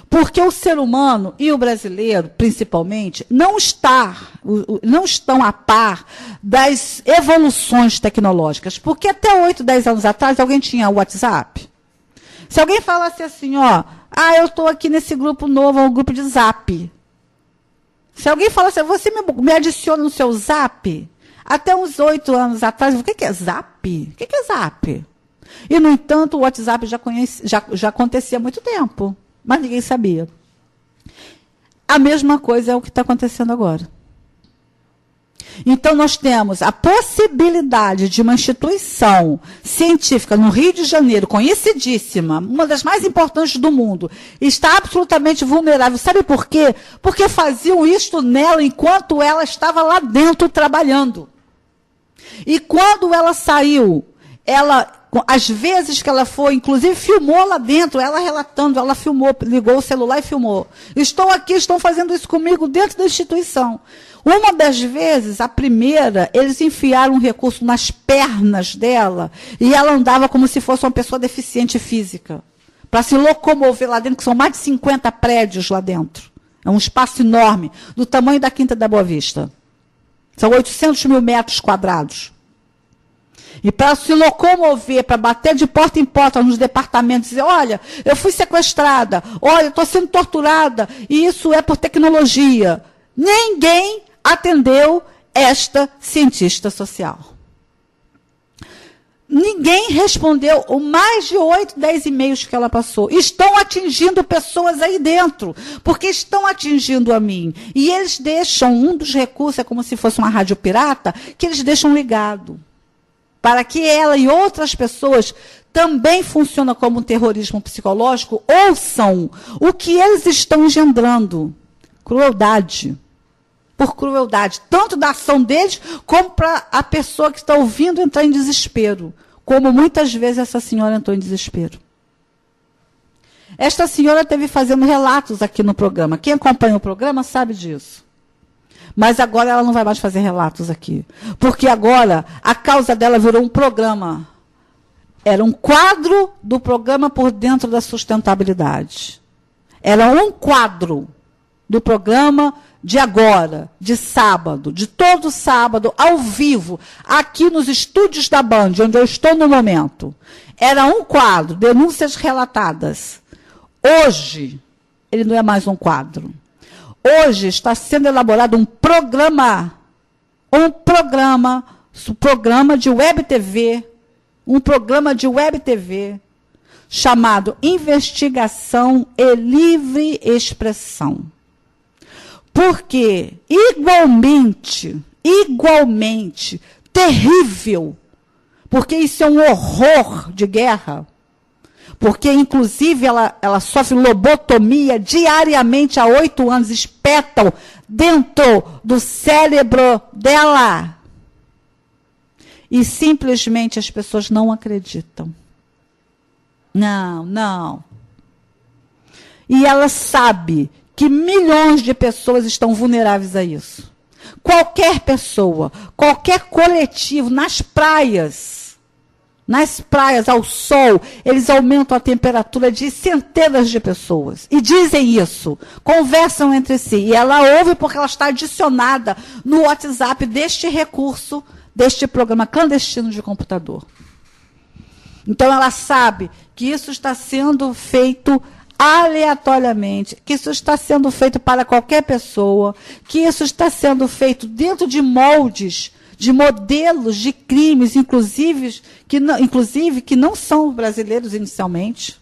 Porque o ser humano e o brasileiro, principalmente, não estão a par das evoluções tecnológicas. Porque até 8, 10 anos atrás, alguém tinha o WhatsApp. Se alguém falasse assim, eu estou aqui nesse grupo novo, é um grupo de Zap. Se alguém falasse, você me adiciona no seu Zap? Até uns 8 anos atrás, o que é Zap? O que é Zap? E, no entanto, o WhatsApp já acontecia há muito tempo. Mas ninguém sabia. A mesma coisa é o que está acontecendo agora. Então, nós temos a possibilidade de uma instituição científica no Rio de Janeiro, conhecidíssima, uma das mais importantes do mundo, está absolutamente vulnerável. Sabe por quê? Porque faziam isto nela enquanto ela estava lá dentro trabalhando. E quando ela saiu, às vezes que ela foi, inclusive filmou lá dentro, ela relatando, ela filmou, ligou o celular e filmou. Estou aqui, estão fazendo isso comigo dentro da instituição. Uma das vezes, a primeira, eles enfiaram um recurso nas pernas dela e ela andava como se fosse uma pessoa deficiente física, para se locomover lá dentro, que são mais de 50 prédios lá dentro. É um espaço enorme, do tamanho da Quinta da Boa Vista. São 800 mil metros quadrados. E para se locomover, para bater de porta em porta nos departamentos, dizer, olha, eu fui sequestrada, olha, estou sendo torturada, e isso é por tecnologia. Ninguém atendeu esta cientista social. Ninguém respondeu mais de 8, 10 e-mails que ela passou. Estão atingindo pessoas aí dentro, porque estão atingindo a mim. E eles deixam, um dos recursos, é como se fosse uma rádio pirata, que eles deixam ligado. Para que ela e outras pessoas também funcionam como um terrorismo psicológico, ouçam o que eles estão engendrando. Crueldade. Por crueldade. Tanto da ação deles, como para a pessoa que está ouvindo entrar em desespero. Como muitas vezes essa senhora entrou em desespero. Esta senhora esteve fazendo relatos aqui no programa. Quem acompanha o programa sabe disso. Mas agora ela não vai mais fazer relatos aqui. Porque agora a causa dela virou um programa. Era um quadro do programa Por Dentro da Sustentabilidade. Era um quadro do programa de agora, de sábado, de todo sábado, ao vivo, aqui nos estúdios da Band, onde eu estou no momento. Era um quadro, denúncias relatadas. Hoje, ele não é mais um quadro. Hoje está sendo elaborado um programa de web TV, chamado Investigação e Livre Expressão. Porque, igualmente, terrível, porque isso é um horror de guerra, porque, inclusive, ela sofre lobotomia diariamente há 8 anos, espetam dentro do cérebro dela. E simplesmente as pessoas não acreditam. Não. E ela sabe que milhões de pessoas estão vulneráveis a isso. Qualquer pessoa, qualquer coletivo, nas praias ao sol, eles aumentam a temperatura de centenas de pessoas. E dizem isso, conversam entre si. E ela ouve porque ela está adicionada no WhatsApp deste recurso, deste programa clandestino de computador. Então ela sabe que isso está sendo feito aleatoriamente, que isso está sendo feito para qualquer pessoa, que isso está sendo feito dentro de moldes, de modelos de crimes, inclusive que não são brasileiros inicialmente.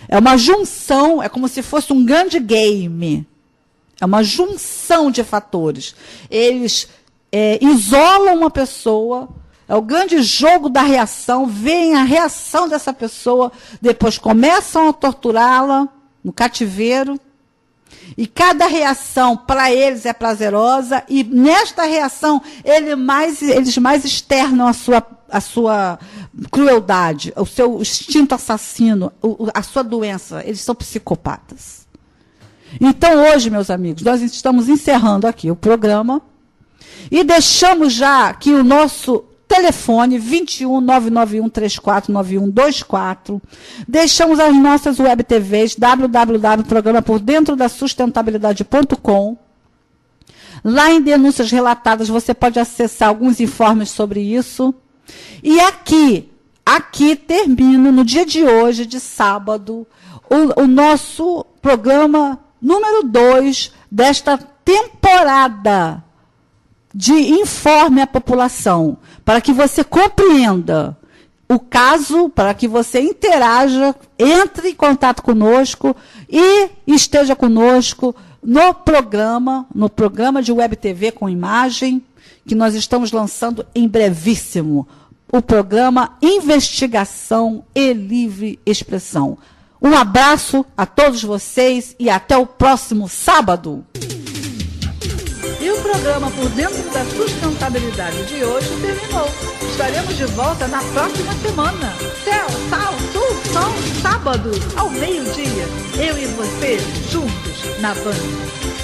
É uma junção, é como se fosse um grande game. É uma junção de fatores. Eles isolam uma pessoa, é o grande jogo da reação, veem a reação dessa pessoa, depois começam a torturá-la no cativeiro, e cada reação para eles é prazerosa, e nesta reação eles mais externam a sua crueldade, o seu instinto assassino, a sua doença. Eles são psicopatas. Então, hoje, meus amigos, nós estamos encerrando aqui o programa e deixamos já aqui o nosso telefone 21 991 34 9124. Deixamos as nossas web TVs www.programapordentrodasustentabilidade.com. Lá em denúncias relatadas você pode acessar alguns informes sobre isso. E aqui termina no dia de hoje, de sábado, o nosso programa número 2 desta temporada de Informe à População, para que você compreenda o caso, para que você interaja, entre em contato conosco e esteja conosco no programa de Web TV com imagem, que nós estamos lançando em brevíssimo, o programa Investigação e Livre Expressão. Um abraço a todos vocês e até o próximo sábado. E o programa Por Dentro da Sustentabilidade de hoje terminou. Estaremos de volta na próxima semana. Céu, sal, sul, som, sábado, ao meio-dia. Eu e você, juntos, na Band.